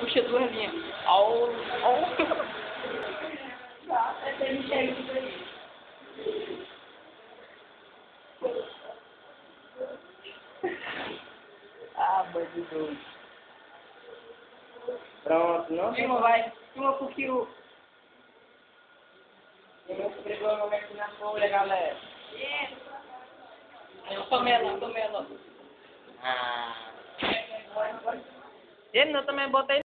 Puxa duas linhas. Au, au. Ah, bandido. Pronto, não? Filma, vai. Filma pro fio. Escreveu o nome aqui na folha, galera. Pamela. Ah. Ele não também botei.